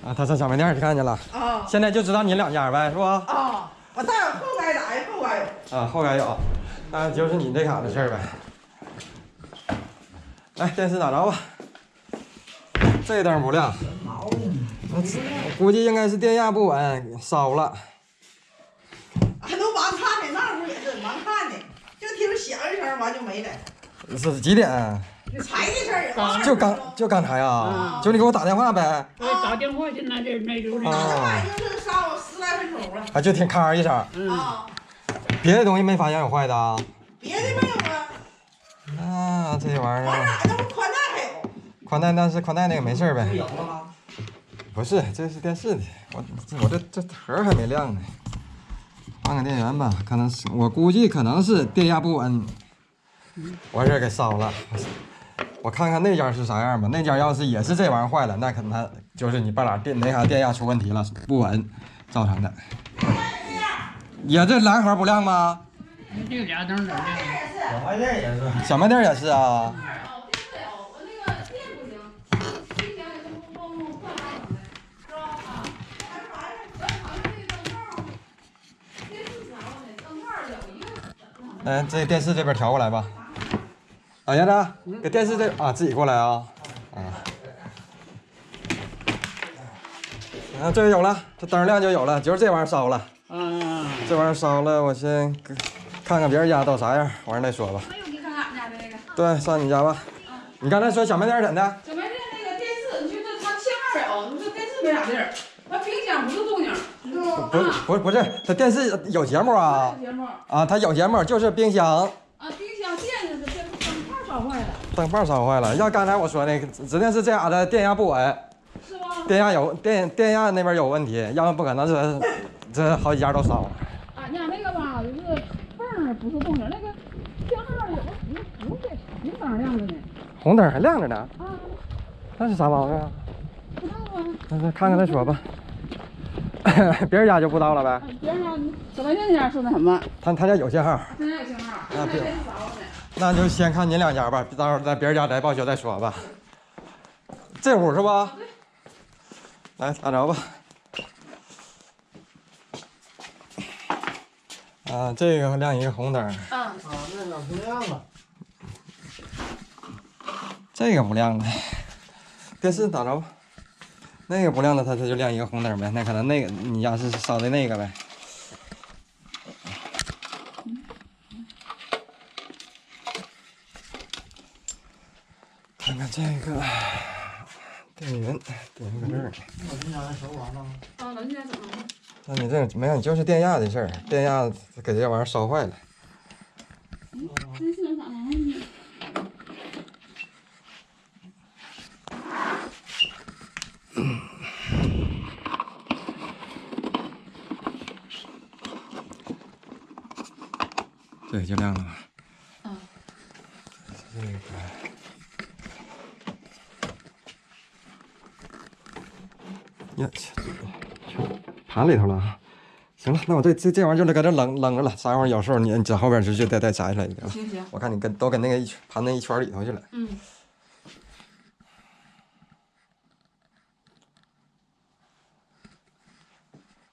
啊，他上小卖店去看见了。啊。现在就知道你2家呗，是吧？啊，我待会儿后该咋的？后该有。啊，后边有，那就是你这卡的事儿呗。来，电视打着吧。这灯不亮，我估计应该是电压不稳，烧了。还都完看的，那屋也是完看的，就听响一声完就没了。是几点？才的事儿。就刚才啊，就你给我打电话呗。打电话去那就是打电话就是上10来分钟了。啊，就听咔一声。啊。别的东西没发现有坏的啊？别的没有啊。那这玩意儿。往哪那不宽带还有？宽带，但是宽带那个没事呗。不是，这是电视的，我这盒还没亮呢。换个电源吧，可能是我估计可能是电压不稳，完事儿给烧了。我看看那家是啥样吧，那家要是也是这玩意儿坏了，那可能就是你半拉电压出问题了，不稳造成的。也这蓝盒不亮吗？这俩灯咋亮？小卖店也是。小卖店也是啊。这电视这边调过来吧。啊，燕子，给电视这啊自己过来啊。这个有了，这灯亮就有了，就是这玩意儿烧了。这玩意儿烧了，我先看看别人家都啥样，完了再说吧。那又给看俺家的那个。对，上你家吧。你刚才说小卖店怎的？小卖店那个电视，你说这它信号了，你说电视没啥地儿，它冰箱不是动静。不是，它电视有节目啊。有节目。啊，它有节目，就是冰箱。啊，冰箱电是这灯泡烧坏了。灯泡烧坏了，要刚才我说那个，指定是这俩的电压不稳。是吧？电压那边有问题，要不不可能是这好几家都烧了。俺家那个吧，就是缝不是动静，那个信号有个红灯亮着呢。红灯还亮着呢。啊。那是啥毛病啊？不知道啊。那看看再说吧。别人家就不知道了呗。别人家小卖店家是那什么？他家有信号。他家有信号。那就先看您2家吧，到时候在别人家再报修再说吧。这屋是吧？来，打着吧。啊，这个亮一个红灯。啊，那哪不亮了？这个不亮了，电视打着吧。那个不亮的，它就亮一个红灯呗。那可能那个你家是烧的那个呗。看看这个电源，电源搁这儿。我这家烧完了。啊，咱家怎么了？那你这没有，就是电压的事儿，电压给这玩意儿烧坏了。真是咋了？这就亮了吧？嗯。这个。呀，盘里头了啊！行了，那我这玩意儿就搁这扔着了，啥玩意儿有时候你在后边就再摘出来就得了。行。我看你都跟那个盘那一圈里头去了。嗯。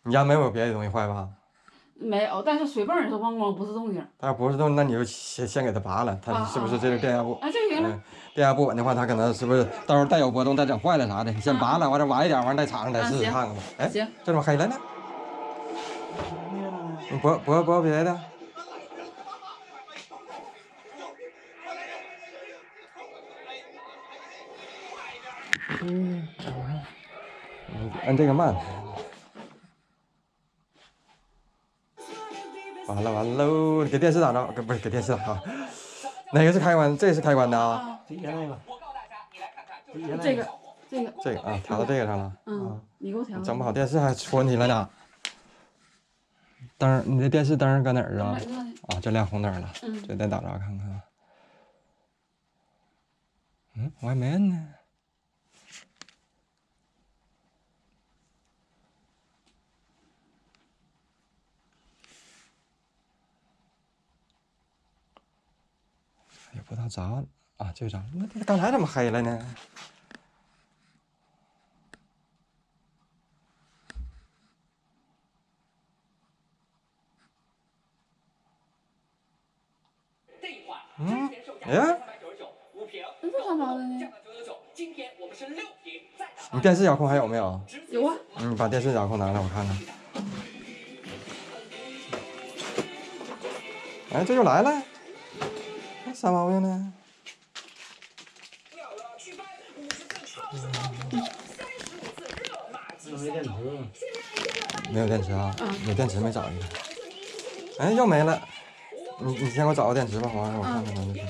你家没有别的东西坏吧？没有，但是水泵也是汪汪不是动静。但是不是动静，那你就先给它拔了，它是不是这个电压不？啊，这行了。电压不稳的话，它可能是不是到时候带有波动，再整坏了啥的？你先拔了，完了晚一点，完再插上，再试试看看吧。哎，行。这怎么黑了呢？你播别的。按这个慢。完喽！给电视打着，不是给电视打着，哪个是开关？这是开关的啊。底下那个。这个啊，调到这个上了。你给我调。整不好电视还出问题了呢。灯，你这电视灯搁哪儿啊？啊，这亮红灯了。这再打着看看。我还没摁呢。也不知道咋啊，就咋？那刚才怎么黑了呢？哎呀，那这干嘛的呢？你电视遥控还有没有？有啊。你把电视遥控拿来，我看看。哎，这就来了，那啥毛病呢？没电池。没有电池啊？有电池没找一个？哎，又没了。你先给我找个电池吧，完了我看看能不能。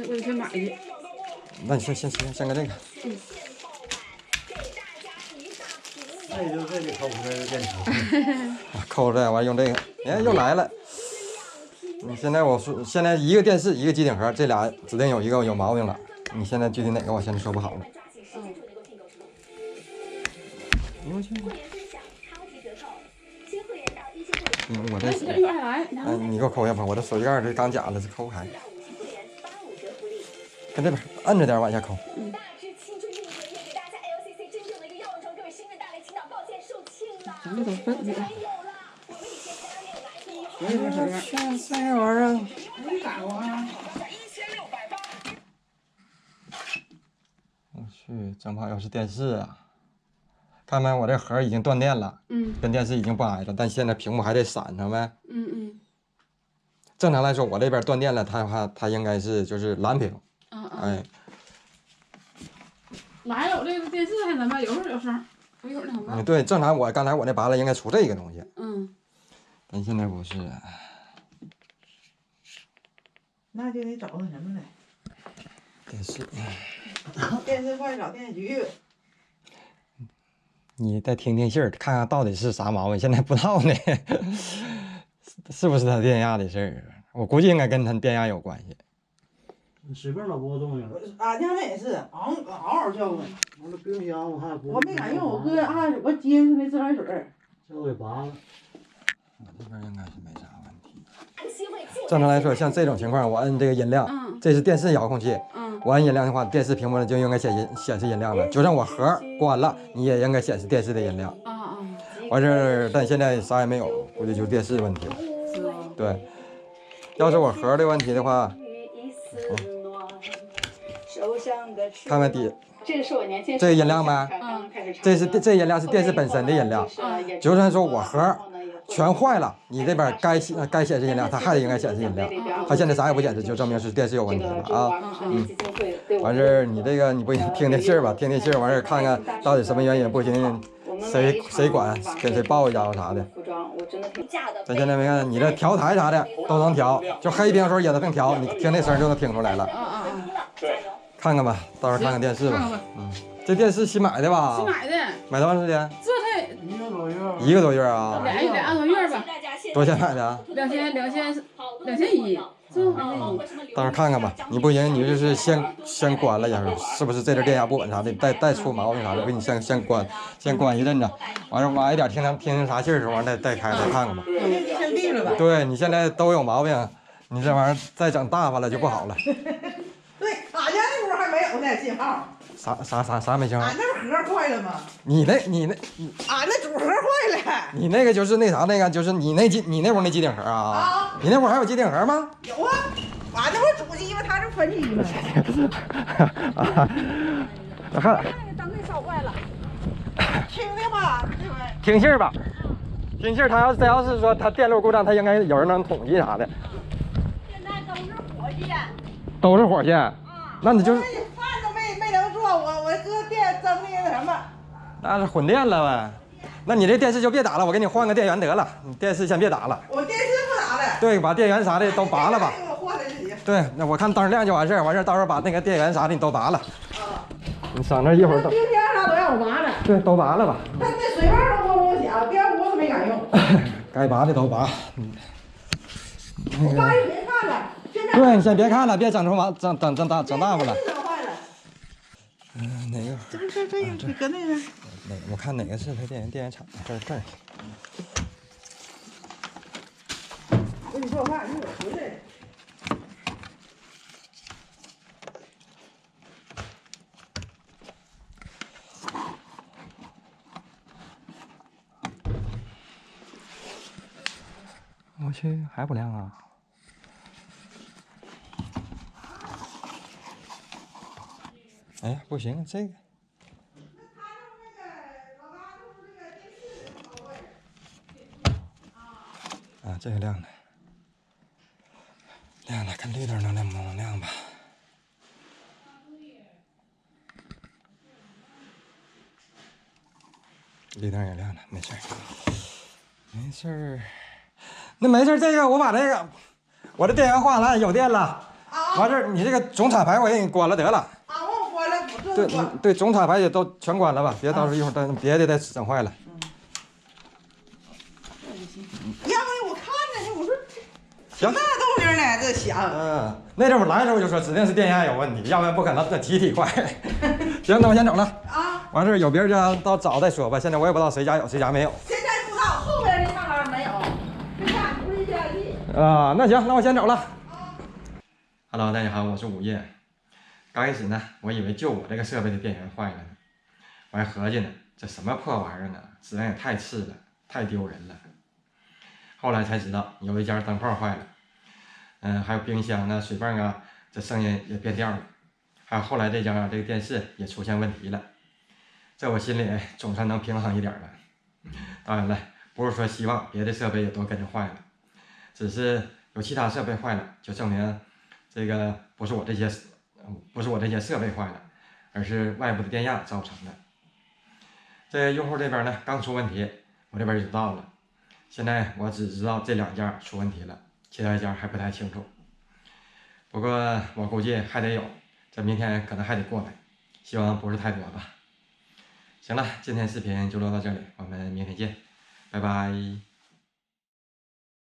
我得去买去。那你先搁这个。那就这里抠出来的电池。抠出来，完用这个。哎，又来了。你现在现在一个电视一个机顶盒，这俩指定有一个有毛病了。你现在具体哪个我现在说不好了。我去。我这你给我抠一下吧，我这手机盖这钢夹了，这抠不开。跟这边摁着点往下抠。咱们都分去了。这玩意儿。我去，真怕要是电视啊！看没，我这盒已经断电了，跟电视已经不挨着，但现在屏幕还在闪着没？正常来说，我这边断电了，它应该是就是蓝屏。哎。来了，我这个电视还能吧？有时候有声，我一会儿能吧？对，正常刚才我那拔了应该出这个东西。但现在不是。那就得找那什么来。电视。电视坏找电锯。你再听听信儿，看看到底是啥毛病，现在不知道呢。是不是他电压的事儿？我估计应该跟他电压有关系。你随便老波动呀。俺家那也是，嗷嗷叫唤。我那冰箱我还不。我没敢用，我搁我接上那自来水。这我给拔了。我这边应该是没啥问题。正常来说，像这种情况，我摁这个音量，这是电视遥控器，我按音量的话，电视屏幕就应该显示音量了。就算我盒关了，你也应该显示电视的音量。完事儿，但现在啥也没有，估计就是电视问题了。对，要是我盒的问题的话，看看底，这个音量没？这音量是电视本身的音量。就算说我盒全坏了，你这边该显示音量，它还得应该显示音量。它现在啥也不显示，就证明是电视有问题了啊。完事儿，你这个你不行，听听信儿吧，听听信儿，完事儿看看到底什么原因不行，谁管，跟谁报一家伙啥的。咱现在没看，你这调台啥的都能调，就黑屏的时候也能调，你听那声就能听出来了。看看吧，到时候看看电视吧。这电视新买的吧？新买的。买多长时间？这才1个多月。1个多月啊？俩多月吧。多少钱买的？2100，这到时候看看吧，你不行，你就是先关了一下，是不是这阵电压不稳啥的，再出毛病啥的，给你先关一阵子，完事晚一点听啥信儿的时候，完再开再看看吧。先闭了吧。对你现在都有毛病，你这玩意儿再整大发了就不好了。对，俺家那屋还没有呢信号。啥没信号？俺那不盒坏了吗？你那，俺那主盒坏了。你那个就是那啥那个，就是你那屋那机顶盒啊？你那屋还有机顶盒吗？有啊，俺那屋主机嘛，它是分机嘛。我看。灯给烧坏了。听听吧，这回。听信儿吧，听信儿。他要是说他电路故障，他应该有人能统计啥的。现在都是火线。都是火线。那你就。饭都没能做，我搁电蒸那个什么。那是混电了呗。那你这电视就别打了，我给你换个电源得了。你电视先别打了。我电视不打了。对，把电源啥的都拔了吧。对，那我看灯亮就完事儿，完事儿到时候把那个电源啥的你都拔了。你省着一会儿都。冰箱啥都让我拔了。对，都拔了吧。但那水泵都嗡嗡响，电锅子没敢用。该拔的都拔。我爸也别看了。对，你先别看了，别整出整大发了。哪个？这搁那个。哪个？我看哪个是它电源厂？这儿。给你做饭，一会儿回来。我去，还不亮啊？哎呀，不行，这个。啊，这个亮的，亮的，看绿灯能亮不能亮吧？绿灯也亮了，没事儿，没事儿。那没事儿，这个我把这个我的电源换了，有电了。完事儿，你这个总插排我也给你关了得了。啊，我关了，不对对，总插排也都全关了吧，别到时候一会儿别的再整坏了。要不我看着呢，我说行，那动静呢，这响。那阵我来的时候就说指定是电压有问题，要不然不可能这体坏。行，那我先走了。啊，完事儿有别人家到早再说吧，现在我也不知道谁家有谁家没有。现在不知道后边那上面没有，这家不是家地。啊，那行，那我先走了。Hello， 大家好，我是午夜。刚开始呢，我以为就我这个设备的电源坏了呢，我还合计呢，这什么破玩意儿呢，质量也太次了，太丢人了。后来才知道有一家灯泡坏了，还有冰箱啊、水泵啊，这声音也变调了。还有后来这家这个电视也出现问题了，这我心里总算能平衡一点了。当然了，不是说希望别的设备也都跟着坏了，只是有其他设备坏了，就证明这个不是我这些设备坏了，而是外部的电压造成的。这用户这边呢刚出问题，我这边就到了。现在我只知道这2家出问题了，其他一家还不太清楚。不过我估计还得有，这明天可能还得过来，希望不是太多吧。行了，今天视频就录到这里，我们明天见，拜拜。